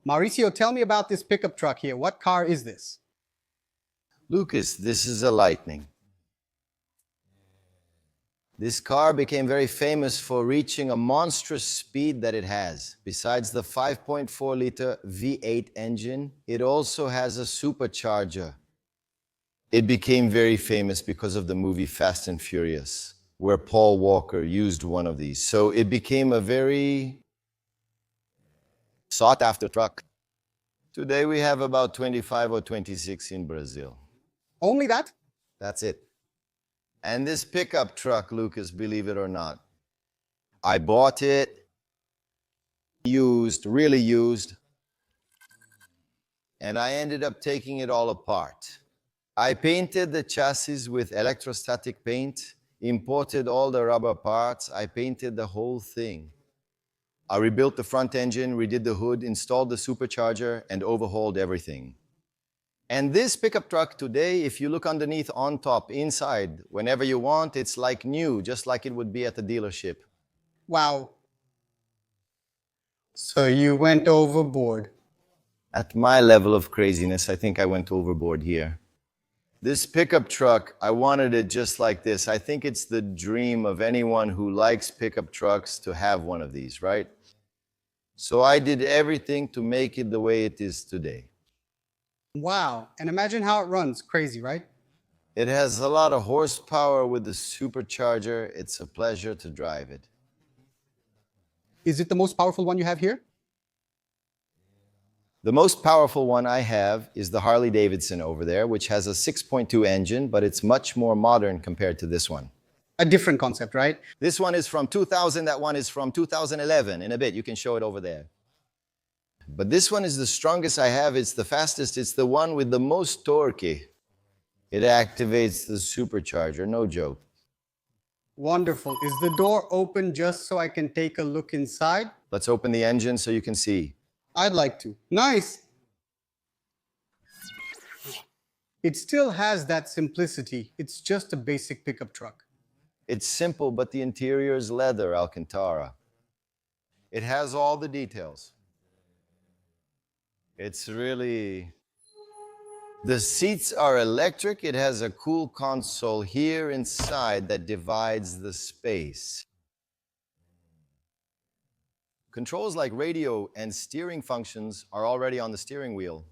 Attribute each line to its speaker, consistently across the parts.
Speaker 1: Mauricio, tell me about this pickup truck here. What car is this?
Speaker 2: Lucas, this is a Lightning. This car became very famous for reaching a monstrous speed that it has. Besides the 5.4-liter V8 engine, it also has a supercharger. It became very famous because of the movie Fast and Furious, where Paul Walker used one of these. So it became a very sought-after truck. Today we have about 25 or 26 in Brazil.
Speaker 1: Only that?
Speaker 2: That's it. And this pickup truck, Lucas, believe it or not, I bought it used, really used, and I ended up taking it all apart. I painted the chassis with electrostatic paint, imported all the rubber parts, I painted the whole thing. I rebuilt the front engine, redid the hood, installed the supercharger, and overhauled everything. And this pickup truck today, if you look underneath, on top, inside, whenever you want, it's like new, just like it would be at the dealership.
Speaker 1: Wow. So you went overboard.
Speaker 2: At my level of craziness, I think I went overboard here. This pickup truck, I wanted it just like this. I think it's the dream of anyone who likes pickup trucks to have one of these, right? So I did everything to make it the way it is today.
Speaker 1: Wow. And imagine how it runs. Crazy, right?
Speaker 2: It has a lot of horsepower with the supercharger. It's a pleasure to drive it.
Speaker 1: Is it the most powerful one you have here?
Speaker 2: The most powerful one I have is the Harley Davidson over there, which has a 6.2 engine, but it's much more modern compared to this one.
Speaker 1: A different concept, right?
Speaker 2: This one is from 2000, that one is from 2011. In a bit, you can show it over there. But this one is the strongest I have. It's the fastest. It's the one with the most torque. It activates the supercharger, no joke.
Speaker 1: Wonderful. Is the door open just so I can take a look inside?
Speaker 2: Let's open the engine so you can see.
Speaker 1: I'd like to. Nice. It still has that simplicity. It's just a basic pickup truck.
Speaker 2: It's simple, but the interior is leather Alcantara. It has all the details. It's really... The seats are electric. It has a cool console here inside that divides the space. Controls like radio and steering functions are already on the steering wheel.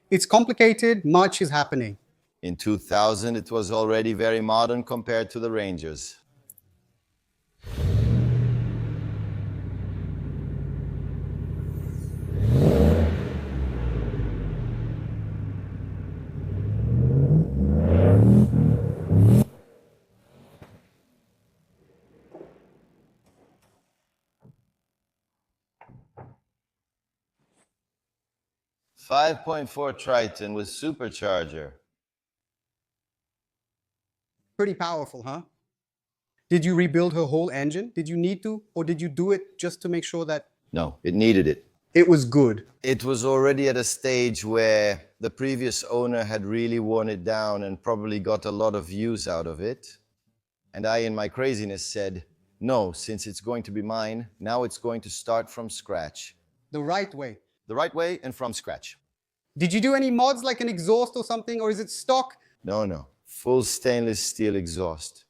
Speaker 1: It's complicated, much is happening.
Speaker 2: In 2000, it was already very modern compared to the Rangers. .4 Triton with supercharger.
Speaker 1: Pretty powerful, huh? Did you rebuild her whole engine? Did you need to? Or did you do it just to make sure that
Speaker 2: No, it needed it.
Speaker 1: it was good?
Speaker 2: It was already at a stage where the previous owner had really worn it down and probably got a lot of use out of it. And I, in my craziness, said, no, since it's going to be mine, now it's going to start from scratch.
Speaker 1: The right way.
Speaker 2: The right way and from scratch.
Speaker 1: Did you do any mods like an exhaust or something, or is it stock?
Speaker 2: No. Full stainless steel exhaust.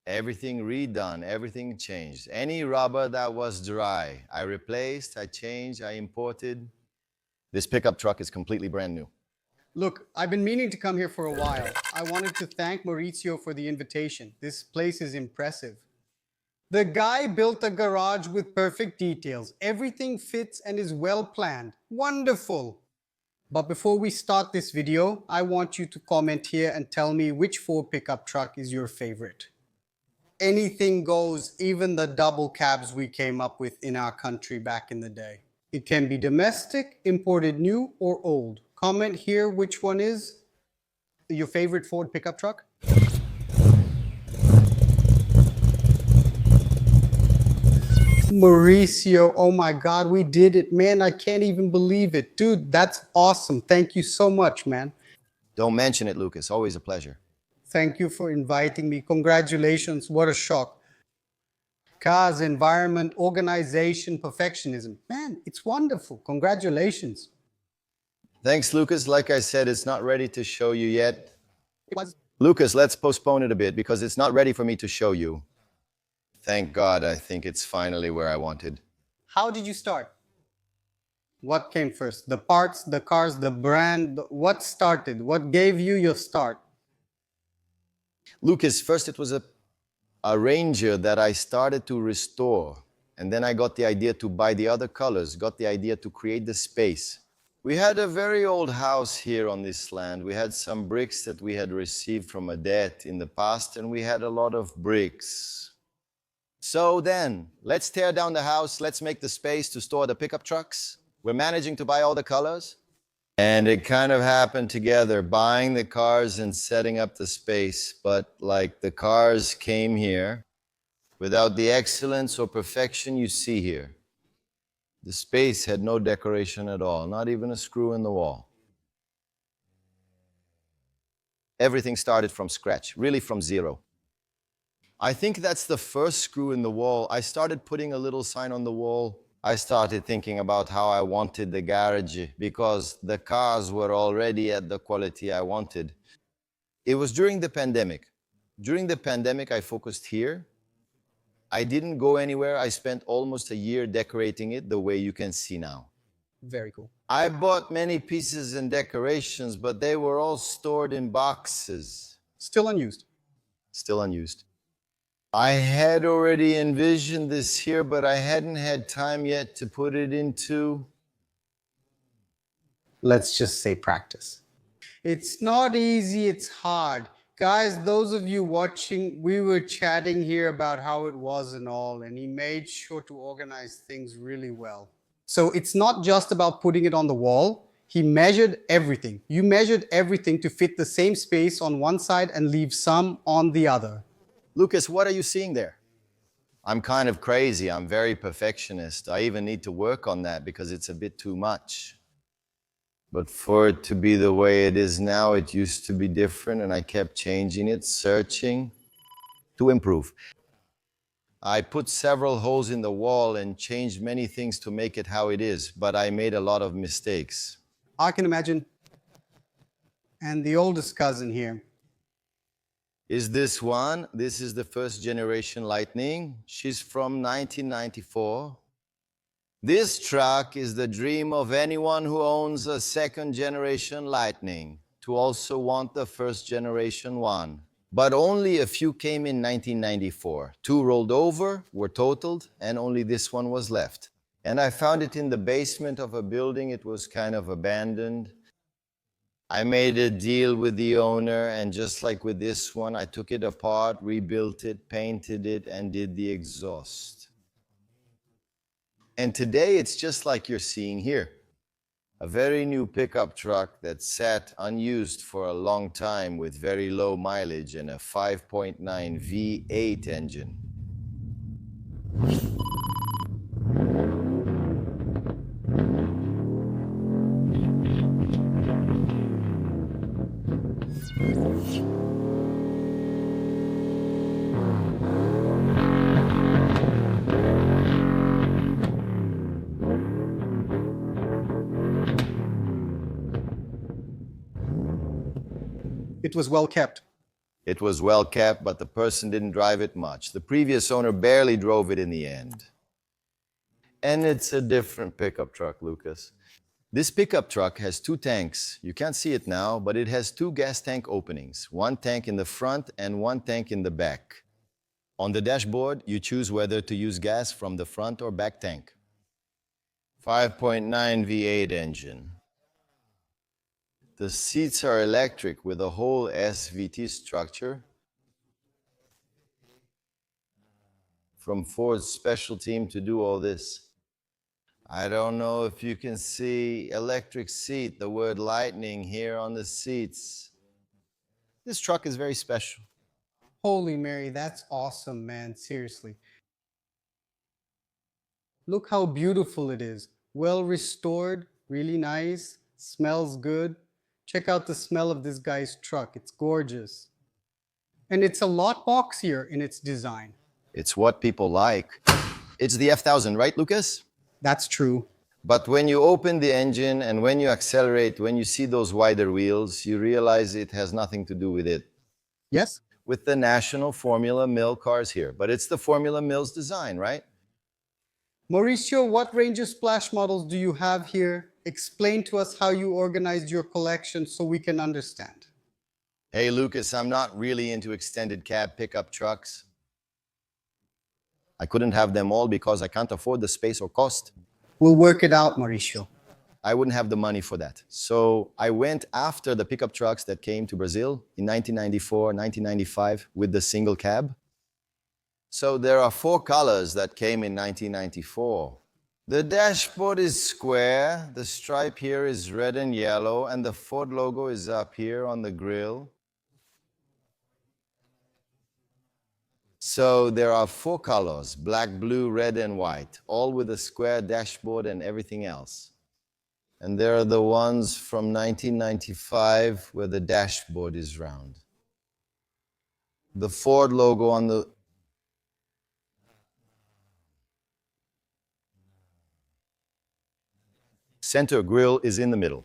Speaker 2: Everything redone, everything changed. Any rubber that was dry, I replaced, I changed, I imported. This pickup truck is completely brand new.
Speaker 1: Look, I've been meaning to come here for a while. I wanted to thank Mauricio for the invitation. This place is impressive. The guy built a garage with perfect details. Everything fits and is well planned. Wonderful. But before we start this video, I want you to comment here and tell me which Ford pickup truck is your favorite. Anything goes, even the double cabs we came up with in our country back in the day. It can be domestic, imported new, or old. Comment here which one is your favorite Ford pickup truck. Mauricio, oh my God, we did it, man. I can't even believe it. Dude, that's awesome. Thank you so much, man.
Speaker 2: Don't mention it, Lucas. Always a pleasure.
Speaker 1: Thank you for inviting me. Congratulations. What a shock. Cars, environment, organization, perfectionism. Man, it's wonderful. Congratulations.
Speaker 2: Thanks, Lucas. Like I said, it's not ready to show you yet.
Speaker 1: It was.
Speaker 2: Lucas, let's postpone it a bit because it's not ready for me to show you. Thank God, I think it's finally where I wanted.
Speaker 1: How did you start? What came first? The parts, the cars, the brand? What started? What gave you your start?
Speaker 2: Lucas, first it was a Ranger that I started to restore. And then I got the idea to buy the other colors, got the idea to create the space. We had a very old house here on this land. We had some bricks that we had received from a debt in the past, and we had a lot of bricks. So then, let's tear down the house, let's make the space to store the pickup trucks. We're managing to buy all the colors. And it kind of happened together, buying the cars and setting up the space. But like the cars came here without the excellence or perfection you see here. The space had no decoration at all, not even a screw in the wall. Everything started from scratch, really from zero. I think that's the first screw in the wall. I started putting a little sign on the wall. I started thinking about how I wanted the garage because the cars were already at the quality I wanted. It was during the pandemic. During the pandemic, I focused here. I didn't go anywhere. I spent almost a year decorating it the way you can see now.
Speaker 1: Very cool.
Speaker 2: I bought many pieces and decorations, but they were all stored in boxes.
Speaker 1: Still unused.
Speaker 2: Still unused. I had already envisioned this here, but I hadn't had time yet to put it into,
Speaker 1: Let's just say, practice. It's not easy, it's hard. Guys, those of you watching, we were chatting here about how it was and all, and he made sure to organize things really well. So it's not just about putting it on the wall. He measured everything. You measured everything to fit the same space on one side and leave some on the other.
Speaker 2: Lucas, what are you seeing there? I'm kind of crazy. I'm very perfectionist. I even need to work on that because it's a bit too much. But for it to be the way it is now, it used to be different, and I kept changing it, searching to improve. I put several holes in the wall and changed many things to make it how it is, but I made a lot of mistakes.
Speaker 1: I can imagine. And the oldest cousin here.
Speaker 2: Is this one? This is the first generation Lightning. She's from 1994. This truck is the dream of anyone who owns a second generation Lightning, to also want the first generation one. But only a few came in 1994. 2 rolled over, were totaled, and only this one was left. And I found it in the basement of a building. It was kind of abandoned. I made a deal with the owner, and just like with this one, I took it apart, rebuilt it, painted it, and did the exhaust. And today it's just like you're seeing here. A very new pickup truck that sat unused for a long time with very low mileage and a 5.9 V8 engine.
Speaker 1: It was well kept.
Speaker 2: It was well kept, but the person didn't drive it much. The previous owner barely drove it in the end. And it's a different pickup truck, Lucas. This pickup truck has 2 tanks. You can't see it now, but it has 2 gas tank openings, 1 tank in the front and 1 tank in the back. On the dashboard, you choose whether to use gas from the front or back tank. 5.9 V8 engine. The seats are electric with a whole SVT structure from Ford's special team to do all this. I don't know if you can see electric seat, the word lightning here on the seats. This truck is very special.
Speaker 1: Holy Mary, that's awesome, man. Seriously. Look how beautiful it is. Well restored, really nice, smells good. Check out the smell of this guy's truck. It's gorgeous. And it's a lot boxier in its design.
Speaker 2: It's what people like. It's the F1000, right, Lucas?
Speaker 1: That's true.
Speaker 2: But when you open the engine and when you accelerate, when you see those wider wheels, you realize it has nothing to do with it.
Speaker 1: Yes?
Speaker 2: With the national Formula Mill cars here. But it's the Formula Mill's design, right?
Speaker 1: Mauricio, what range of splash models do you have here? Explain to us how you organized your collection so we can understand.
Speaker 2: Hey, Lucas, I'm not really into extended cab pickup trucks. I couldn't have them all because I can't afford the space or cost.
Speaker 1: We'll work it out, Mauricio.
Speaker 2: I wouldn't have the money for that. So I went after the pickup trucks that came to Brazil in 1994, 1995 with the single cab. So there are 4 colors that came in 1994. The dashboard is square, the stripe here is red and yellow, and the Ford logo is up here on the grille. So there are 4 colors, black, blue, red, and white, all with a square dashboard and everything else. And there are the ones from 1995 where the dashboard is round. The Ford logo on the center grille is in the middle.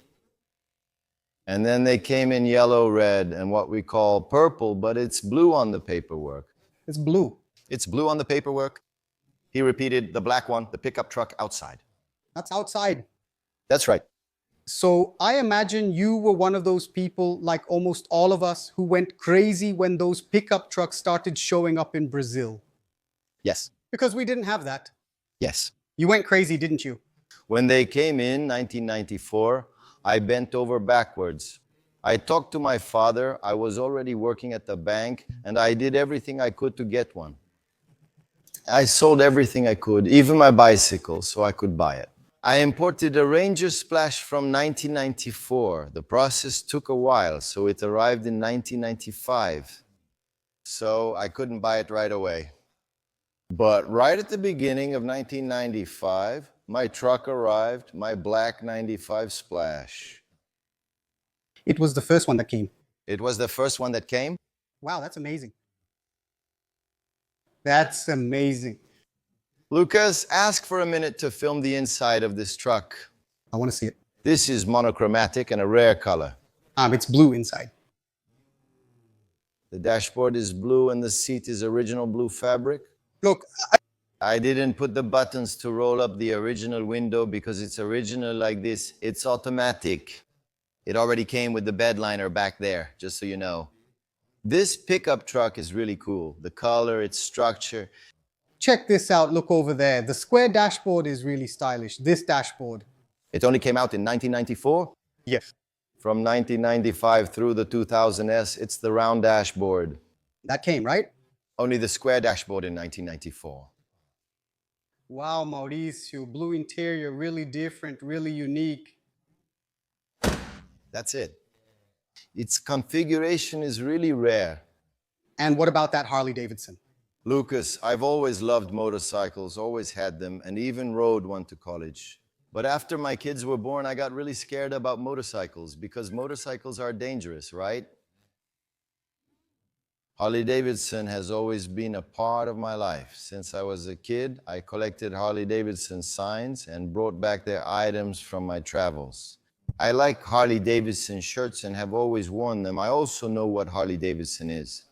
Speaker 2: And then they came in yellow, red, and what we call purple, but it's blue on the paperwork.
Speaker 1: It's blue.
Speaker 2: It's blue on the paperwork. He repeated the black one, the pickup truck outside.
Speaker 1: That's outside.
Speaker 2: That's right.
Speaker 1: So I imagine you were one of those people, like almost all of us, who went crazy when those pickup trucks started showing up in Brazil.
Speaker 2: Yes.
Speaker 1: Because we didn't have that.
Speaker 2: Yes.
Speaker 1: You went crazy, didn't you?
Speaker 2: When they came in 1994, I bent over backwards. I talked to my father. I was already working at the bank, and I did everything I could to get one. I sold everything I could, even my bicycle, so I could buy it. I imported a Ranger Splash from 1994. The process took a while, so it arrived in 1995. So I couldn't buy it right away. But right at the beginning of 1995, my truck arrived, my black 95 Splash.
Speaker 1: It was the first one that came.
Speaker 2: It was the first one that came.
Speaker 1: Wow, that's amazing. That's amazing.
Speaker 2: Lucas, ask for a minute to film the inside of this truck.
Speaker 1: I want to see it.
Speaker 2: This is monochromatic and a rare color.
Speaker 1: It's blue inside.
Speaker 2: The dashboard is blue and the seat is original blue fabric.
Speaker 1: Look,
Speaker 2: I didn't put the buttons to roll up the original window because it's original like this. It's automatic. It already came with the bed liner back there, just so you know. This pickup truck is really cool. The color, its structure.
Speaker 1: check this out. Look over there. The square dashboard is really stylish. This dashboard.
Speaker 2: It only came out in 1994.
Speaker 1: Yes.
Speaker 2: From 1995 through the 2000S, it's the round dashboard.
Speaker 1: That came, right?
Speaker 2: Only the square dashboard in 1994.
Speaker 1: Wow, Mauricio. Blue interior, really different, really unique.
Speaker 2: That's it. Its configuration is really rare.
Speaker 1: And what about that Harley Davidson?
Speaker 2: Lucas, I've always loved motorcycles, always had them, and even rode one to college. But after my kids were born, I got really scared about motorcycles because motorcycles are dangerous, right? Harley Davidson has always been a part of my life. Since I was a kid, I collected Harley Davidson signs and brought back their items from my travels. I like Harley Davidson shirts and have always worn them. I also know what Harley Davidson is.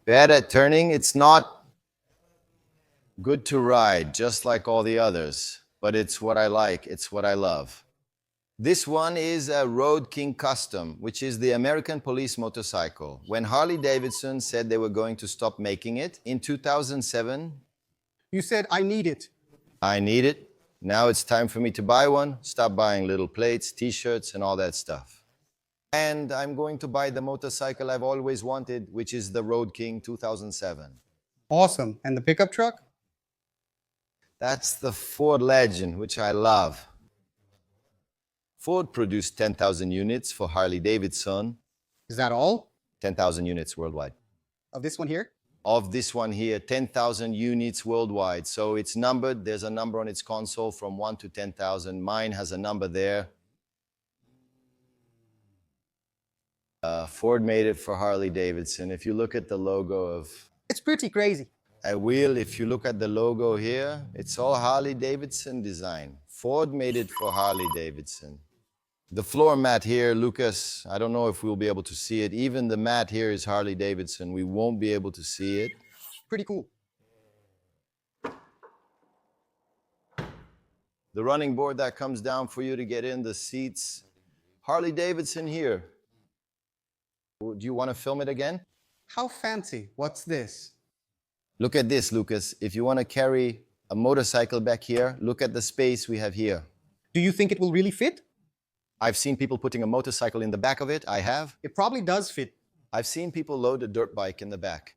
Speaker 2: Bad at turning, it's not good to ride, just like all the others. But it's what I like, it's what I love. This one is a Road King Custom, which is the American police motorcycle. When Harley Davidson said they were going to stop making it in 2007,
Speaker 1: You said, I need it.
Speaker 2: I need it. Now it's time for me to buy one, stop buying little plates, t-shirts, and all that stuff. And I'm going to buy the motorcycle I've always wanted, which is the Road King 2007.
Speaker 1: Awesome. And the pickup truck?
Speaker 2: That's the Ford Legend, which I love. Ford produced 10,000 units for Harley Davidson.
Speaker 1: Is that all?
Speaker 2: 10,000 units worldwide.
Speaker 1: Of this one here?
Speaker 2: Of this one here, 10,000 units worldwide. So it's numbered. There's a number on its console from 1 to 10,000. Mine has a number there. Ford made it for Harley Davidson. If you look at the logo of...
Speaker 1: It's pretty crazy.
Speaker 2: a wheel, if you look at the logo here, it's all Harley Davidson design. Ford made it for Harley Davidson. The floor mat here, Lucas, I don't know if we'll be able to see it. Even the mat here is Harley Davidson. We won't be able to see it.
Speaker 1: Pretty cool.
Speaker 2: The running board that comes down for you to get in, the seats. Harley Davidson here. Do you want to film it again?
Speaker 1: How fancy. What's this?
Speaker 2: Look at this, Lucas. If you want to carry a motorcycle back here, look at the space we have here.
Speaker 1: Do you think it will really fit?
Speaker 2: I've seen people putting a motorcycle in the back of it. I have.
Speaker 1: It probably does fit.
Speaker 2: I've seen people load a dirt bike in the back.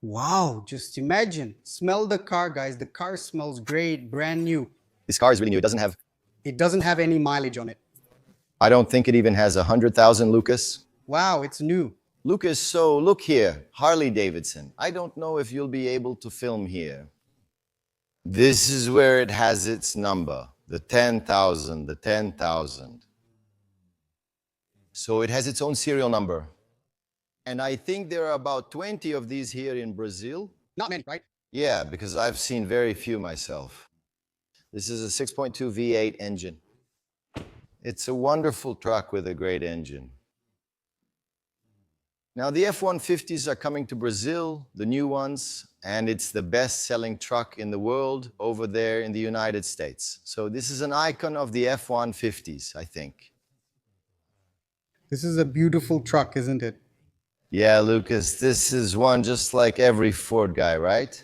Speaker 1: Wow, just imagine. Smell the car, guys. The car smells great, brand new.
Speaker 2: This car is really new.
Speaker 1: It doesn't have any mileage on it.
Speaker 2: I don't think it even has 100,000, Lucas.
Speaker 1: Wow, it's new.
Speaker 2: Lucas, so look here, Harley Davidson. I don't know if you'll be able to film here. This is where it has its number, the 10,000, the 10,000. So it has its own serial number. And I think there are about 20 of these here in Brazil.
Speaker 1: Not many, right?
Speaker 2: Yeah, because I've seen very few myself. This is a 6.2 V8 engine. It's a wonderful truck with a great engine. Now, the F-150s are coming to Brazil, the new ones, and it's the best-selling truck in the world over there in the United States. So this is an icon of the F-150s, I think.
Speaker 1: This is a beautiful truck, isn't it?
Speaker 2: Yeah, Lucas, this is one just like every Ford guy, right?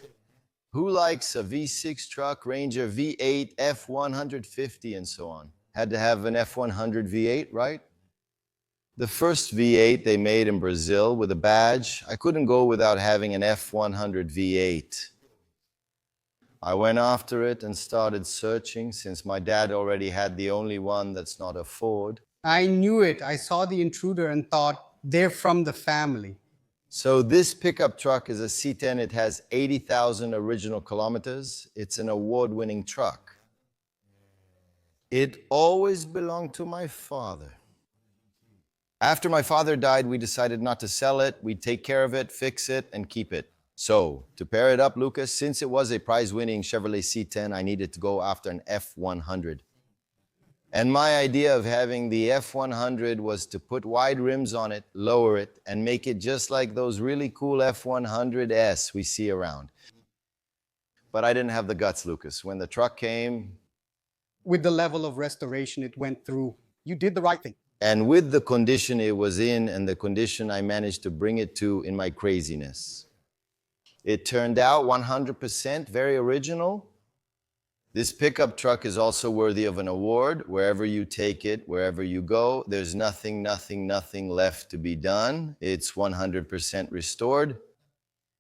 Speaker 2: Who likes a V6 truck, Ranger, V8, F-150, and so on? Had to have an F-100 V8, right? The first V8 they made in Brazil with a badge, I couldn't go without having an F-100 V8. I went after it and started searching since my dad already had the only one that's not a Ford.
Speaker 1: I knew it. I saw the intruder and thought, they're from the family.
Speaker 2: So this pickup truck is a C10. It has 80,000 original kilometers. It's an award-winning truck. It always belonged to my father. After my father died, we decided not to sell it. We'd take care of it, fix it, and keep it. So, to pair it up, Lucas, since it was a prize-winning Chevrolet C10, I needed to go after an F100. And my idea of having the F100 was to put wide rims on it, lower it, and make it just like those really cool F100S we see around. But I didn't have the guts, Lucas. When the truck came...
Speaker 1: With the level of restoration it went through, you did the right thing.
Speaker 2: And with the condition it was in and the condition I managed to bring it to in my craziness. It turned out 100% very original. This pickup truck is also worthy of an award. Wherever you take it, wherever you go, there's nothing left to be done. It's 100% restored.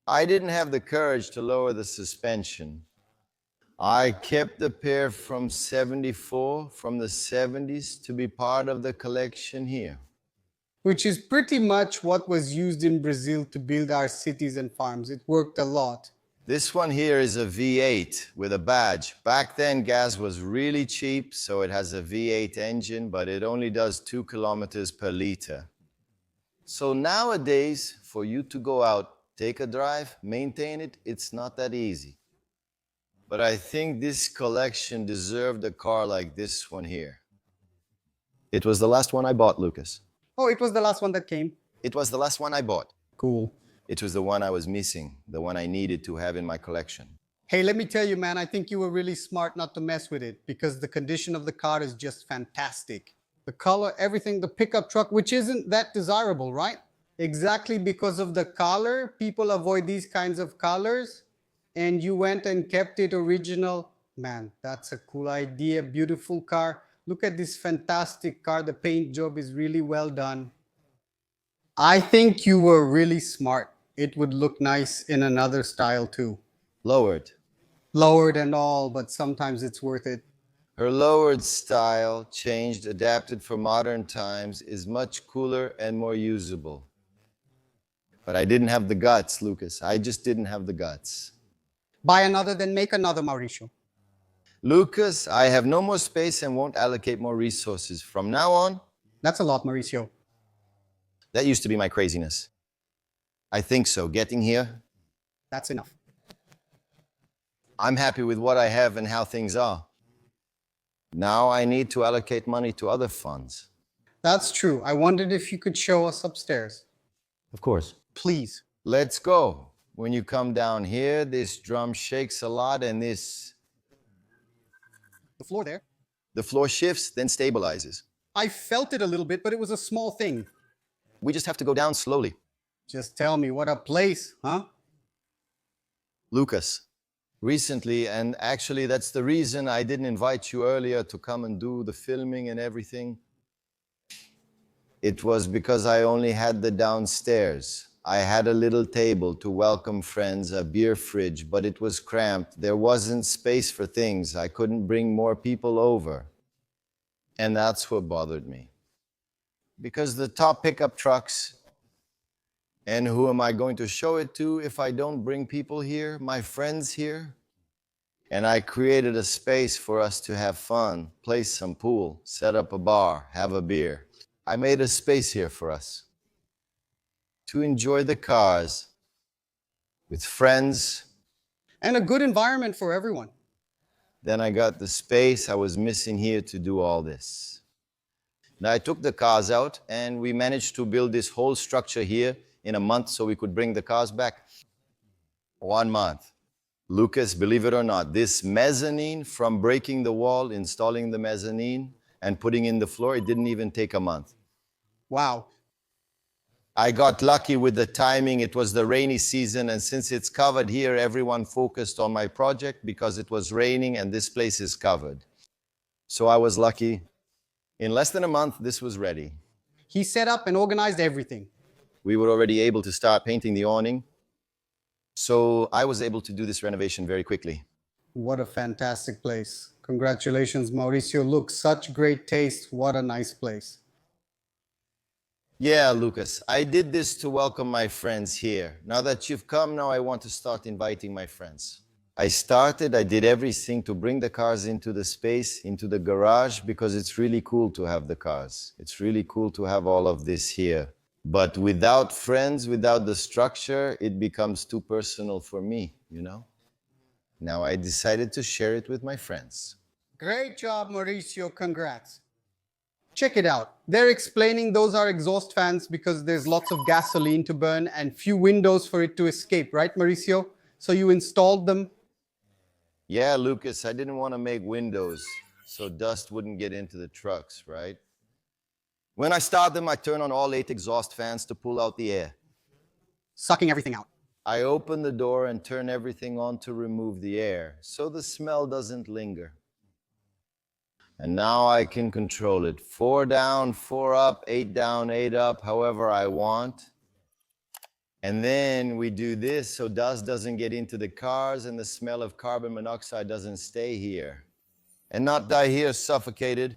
Speaker 2: I didn't have the courage to lower the suspension. I kept the pair from 74, from the 70s, to be part of the collection here.
Speaker 1: Which is pretty much what was used in Brazil to build our cities and farms. It worked a lot.
Speaker 2: This one here is a V8 with a badge. Back then, gas was really cheap, so it has a V8 engine, but it only does 2 kilometers per liter. So nowadays, for you to go out, take a drive, maintain it, it's not that easy. But I think this collection deserved a car like this one here. It was the last one I bought, Lucas.
Speaker 1: Oh, it was the last one that came?
Speaker 2: It was the last one I bought.
Speaker 1: Cool.
Speaker 2: It was the one I was missing, the one I needed to have in my collection.
Speaker 1: Hey, let me tell you, man, I think you were really smart not to mess with it because the condition of the car is just fantastic. The color, everything, the pickup truck, which isn't that desirable, right? Exactly because of the color, people avoid these kinds of colors, and you went and kept it original. Man, that's a cool idea, beautiful car. Look at this fantastic car. The paint job is really well done. I think you were really smart. It would look nice in another style too.
Speaker 2: Lowered.
Speaker 1: Lowered and all, but sometimes it's worth it.
Speaker 2: Her lowered style, changed, adapted for modern times, is much cooler and more usable. But I didn't have the guts, Lucas. I just didn't have the guts.
Speaker 1: Buy another, then make another, Mauricio.
Speaker 2: Lucas, I have no more space and won't allocate more resources. From now on,
Speaker 1: That's a lot, Mauricio.
Speaker 2: that used to be my craziness. I think so. Getting here,
Speaker 1: That's enough.
Speaker 2: I'm happy with what I have and how things are. Now I need to allocate money to other funds.
Speaker 1: That's true. I wondered if you could show us upstairs.
Speaker 2: Of course.
Speaker 1: Please.
Speaker 2: Let's go. When you come down here, this drum shakes a lot and
Speaker 1: The floor there.
Speaker 2: the floor shifts, then stabilizes.
Speaker 1: I felt it a little bit, but it was a small thing.
Speaker 2: We just have to go down slowly.
Speaker 1: Just tell me, what a place, huh?
Speaker 2: Lucas, recently, and actually that's the reason I didn't invite you earlier to come and do the filming and everything. It was because I only had the downstairs. I had a little table to welcome friends, a beer fridge, but it was cramped. There wasn't space for things. I couldn't bring more people over. And that's what bothered me. Because the top pickup trucks, and who am I going to show it to if I don't bring people here, my friends here? And I created a space for us to have fun, play some pool, set up a bar, have a beer. I made a space here for us to enjoy the cars with friends.
Speaker 1: And a good environment for everyone.
Speaker 2: Then I got the space I was missing here to do all this. Now I took the cars out and we managed to build this whole structure here in a month so we could bring the cars back. 1 month. Lucas, believe it or not, this mezzanine, from breaking the wall, installing the mezzanine, and putting in the floor, it didn't even take a month.
Speaker 1: Wow.
Speaker 2: I got lucky with the timing. It was the rainy season, and since it's covered here, everyone focused on my project because it was raining and this place is covered. So I was lucky. In less than a month, this was ready.
Speaker 1: He set up and organized everything.
Speaker 2: We were already able to start painting the awning. So I was able to do this renovation very quickly.
Speaker 1: What a fantastic place. Congratulations, Mauricio. Look, such great taste. What a nice place.
Speaker 2: Yeah, Lucas, I did this to welcome my friends here. Now that you've come, now I want to start inviting my friends. I did everything to bring the cars into the space, into the garage, because it's really cool to have the cars. It's really cool to have all of this here. But without friends, without the structure, it becomes too personal for me, you know? Now I decided to share it with my friends.
Speaker 1: Great job, Mauricio. Congrats. Check it out. They're explaining those are exhaust fans because there's lots of gasoline to burn and few windows for it to escape, right, Mauricio? So you installed them?
Speaker 2: Yeah, Lucas, I didn't want to make windows so dust wouldn't get into the trucks, right? When I start them, I turn on all 8 exhaust fans to pull out the air.
Speaker 1: Sucking everything out.
Speaker 2: I open the door and turn everything on to remove the air so the smell doesn't linger. And now I can control it. 4 down, 4 up, 8 down, 8 up, however I want. And then we do this so dust doesn't get into the cars and the smell of carbon monoxide doesn't stay here. And not die here suffocated.